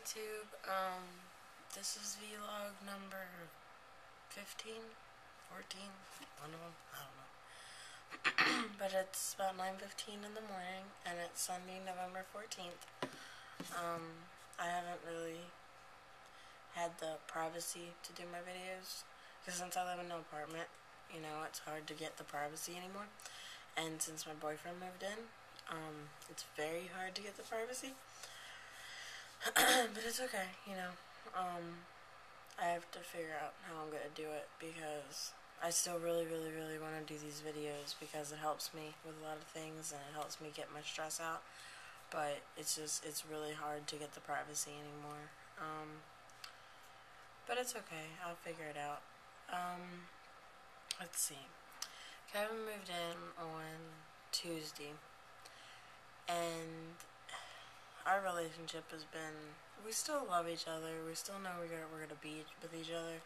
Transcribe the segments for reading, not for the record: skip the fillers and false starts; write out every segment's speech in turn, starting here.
YouTube. This is vlog number 15, 14, one of them, I don't know. But it's about 9:15 in the morning, and it's Sunday, November 14th. I haven't really had the privacy to do my videos, because since I live in an apartment, you know, it's hard to get the privacy anymore. And since my boyfriend moved in, it's very hard to get the privacy. But it's okay, you know. I have to figure out how I'm going to do it, because I still really want to do these videos, because it helps me with a lot of things and it helps me get my stress out. But it's really hard to get the privacy anymore. But it's okay, I'll figure it out. Let's see. Kevin moved in on Tuesday, and our relationship has been, we still love each other, we still know we're gonna be with each other,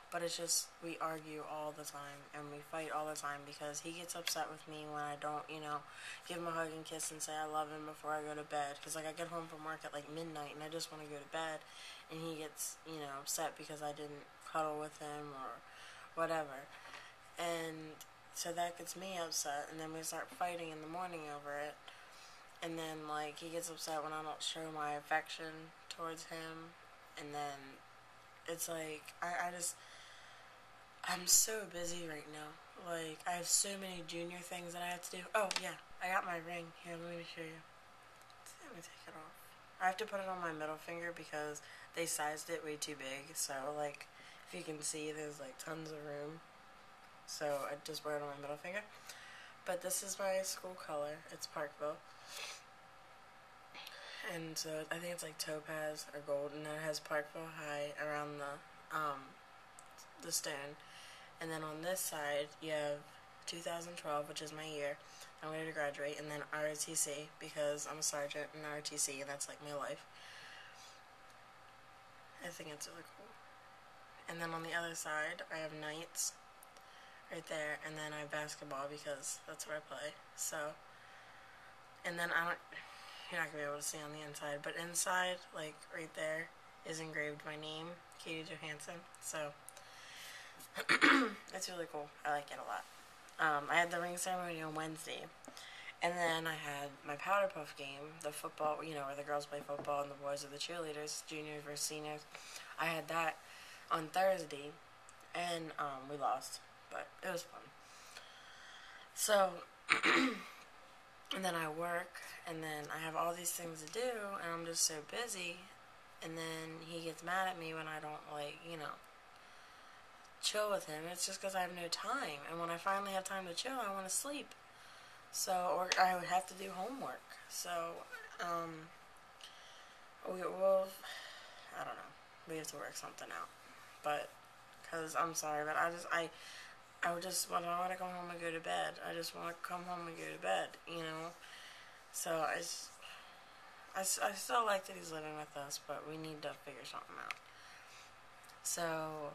but it's just, we argue all the time, and we fight all the time, because he gets upset with me when I don't, you know, give him a hug and kiss and say I love him before I go to bed, because, like, I get home from work at, like, midnight, and I just want to go to bed, and he gets, you know, upset because I didn't cuddle with him, or whatever, and so that gets me upset, and then we start fighting in the morning over it. And then, like, he gets upset when I don't show my affection towards him. And then it's like, I'm so busy right now. Like, I have so many junior things that I have to do. Oh, yeah, I got my ring. Here, let me show you. Let me take it off. I have to put it on my middle finger because they sized it way too big. So, like, if you can see, there's, like, tons of room. So, I just wear it on my middle finger. But this is my school color. It's Parkville. And so I think it's like topaz or gold, and then it has Parkville High around the stone. And then on this side you have 2012, which is my year. I'm ready to graduate, and then ROTC, because I'm a sergeant in ROTC, and that's like my life. I think it's really cool. And then on the other side I have Knights right there, and then I have basketball because that's what I play. So, and then you're not going to be able to see on the inside, but inside, like, right there, is engraved my name, Katie Johansson, so, it's really cool. I like it a lot. I had the ring ceremony on Wednesday, and then I had my Powder Puff game, the football, you know, where the girls play football and the boys are the cheerleaders, juniors versus seniors. I had that on Thursday, and, we lost, but it was fun. So, and then I work, and then I have all these things to do, and I'm just so busy, and then he gets mad at me when I don't, like, you know, chill with him. It's just because I have no time, and when I finally have time to chill, I want to sleep. So, or I would have to do homework. So, we'll, I don't know, we have to work something out, but, because, I'm sorry, but when I want to come home and go to bed, I just want to come home and go to bed, you know. So I still like that he's living with us, but we need to figure something out. So,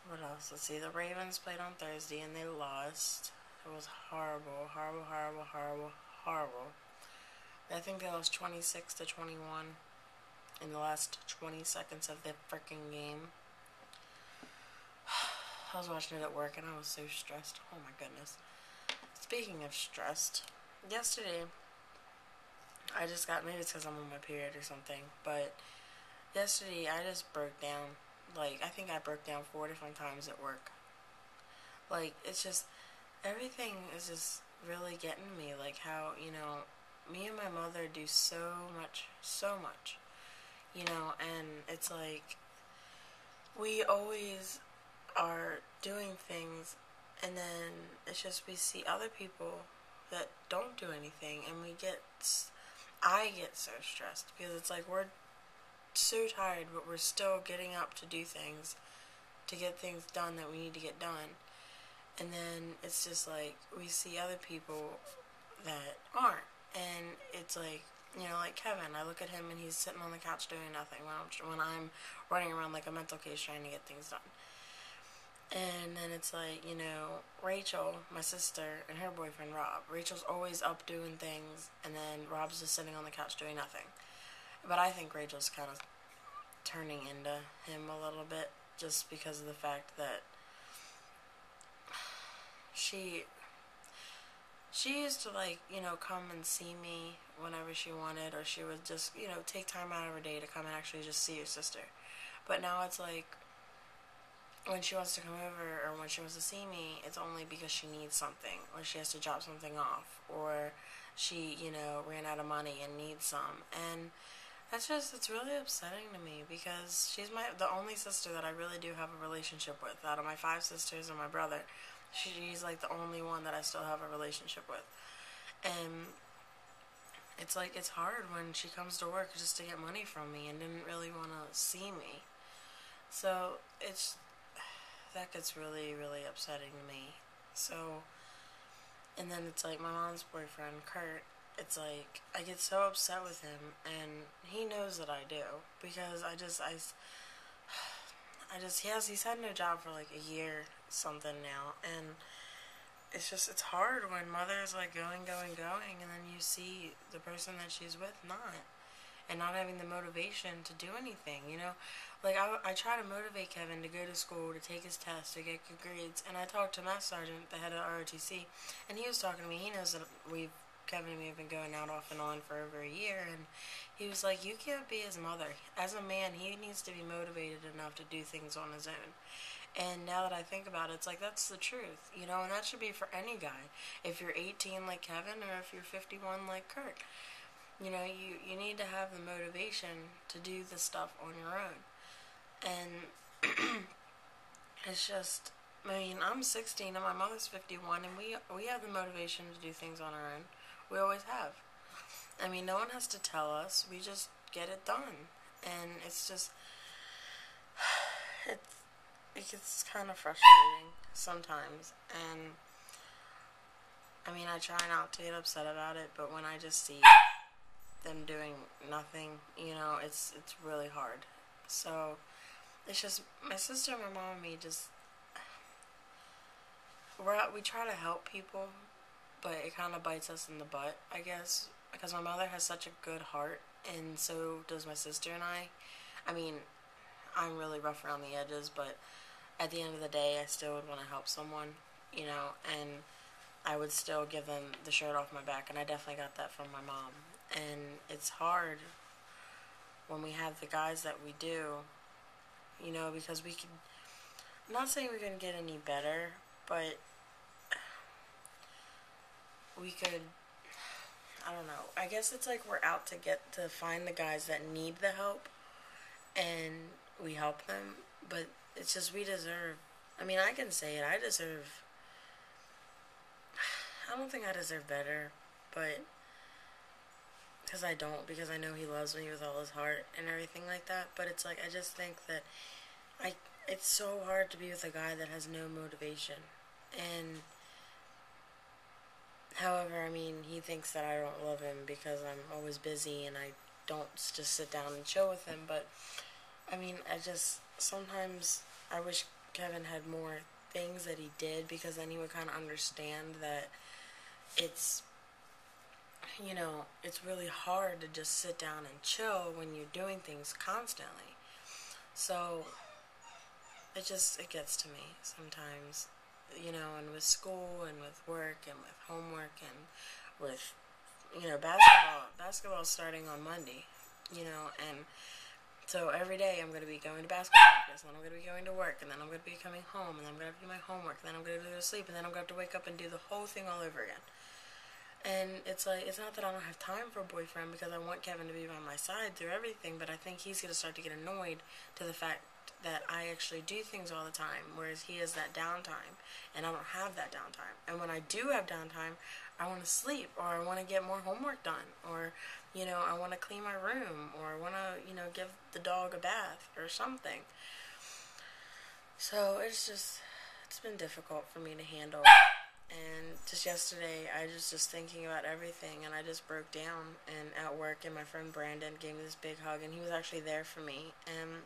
what else? Let's see. The Ravens played on Thursday and they lost. It was horrible. I think they lost 26-21 in the last 20 seconds of the freaking game. I was watching it at work and I was so stressed. Oh my goodness. Speaking of stressed, yesterday, I just got, maybe it's because I'm on my period or something, but yesterday I just broke down. Like, I think I broke down 4 different times at work. Like, it's just, everything is just really getting me. Like, how, you know, me and my mother do so much, you know, and it's like, we always are doing things, and then it's just we see other people that don't do anything, and I get so stressed, because it's like we're so tired, but we're still getting up to do things, to get things done that we need to get done, and then it's just like we see other people that aren't, and it's like, you know, like Kevin, I look at him and he's sitting on the couch doing nothing when I'm running around like a mental case trying to get things done. And then it's like, you know, Rachel, my sister, and her boyfriend Rob. Rachel's always up doing things, and then Rob's just sitting on the couch doing nothing. But I think Rachel's kind of turning into him a little bit just because of the fact that she used to, like, come and see me whenever she wanted, or she would just, take time out of her day to come and actually just see her sister. But now it's like, when she wants to come over or when she wants to see me, it's only because she needs something, or she has to drop something off, or she, ran out of money and needs some. And it's really upsetting to me because she's the only sister that I really do have a relationship with. Out of my 5 sisters and my brother, she's like the only one that I still have a relationship with. And it's like, it's hard when she comes to work just to get money from me and didn't really want to see me. So that gets really, really upsetting to me. So, and then it's like my mom's boyfriend, Kurt, it's like, I get so upset with him, and he knows that I do, because he's had no job for like a year, something now, and it's hard when mother's like going, and then you see the person that she's with not, and not having the motivation to do anything, Like, I try to motivate Kevin to go to school, to take his test, to get good grades, and I talked to Math Sergeant, the head of ROTC, and he was talking to me. He knows that Kevin and me have been going out off and on for over a year, and he was like, you can't be his mother. As a man, he needs to be motivated enough to do things on his own. And now that I think about it, it's like, that's the truth, and that should be for any guy. If you're 18 like Kevin, or if you're 51 like Kurt, you need to have the motivation to do the stuff on your own. And it's just, I'm 16 and my mother's 51, and we have the motivation to do things on our own. We always have. No one has to tell us. We just get it done. And it's just, it gets kind of frustrating sometimes. And, I try not to get upset about it, but when I just see them doing nothing, it's really hard. So, it's just, my sister, my mom, and me just, we try to help people, but it kind of bites us in the butt, I guess, because my mother has such a good heart, and so does my sister and I. I'm really rough around the edges, but at the end of the day, I still would want to help someone, and I would still give them the shirt off my back, and I definitely got that from my mom. And it's hard when we have the guys that we do, because we can, I'm not saying we're going to get any better, but we could, I don't know, I guess it's like we're out to find the guys that need the help, and we help them, but it's just, we deserve, I can say it, I don't think I deserve better, but, because I don't, because I know he loves me with all his heart and everything like that, but it's like, I just think that it's so hard to be with a guy that has no motivation, and, however, he thinks that I don't love him because I'm always busy and I don't just sit down and chill with him, but, sometimes I wish Kevin had more things that he did, because then he would kind of understand that it's really hard to just sit down and chill when you're doing things constantly. So, it gets to me sometimes, and with school and with work and with homework and with, basketball starting on Monday, and so every day I'm going to be going to basketball practice, and then I'm going to be going to work, and then I'm going to be coming home, and then I'm going to do my homework, and then I'm going to go to sleep, and then I'm going to have to wake up and do the whole thing all over again. And it's like, it's not that I don't have time for a boyfriend, because I want Kevin to be by my side through everything, but I think he's going to start to get annoyed to the fact that I actually do things all the time, whereas he has that downtime, and I don't have that downtime. And when I do have downtime, I want to sleep, or I want to get more homework done, or, I want to clean my room, or I want to, give the dog a bath, or something. So, it's been difficult for me to handle. And just yesterday, I was just thinking about everything, and I just broke down, and at work, and my friend Brandon gave me this big hug, and he was actually there for me, and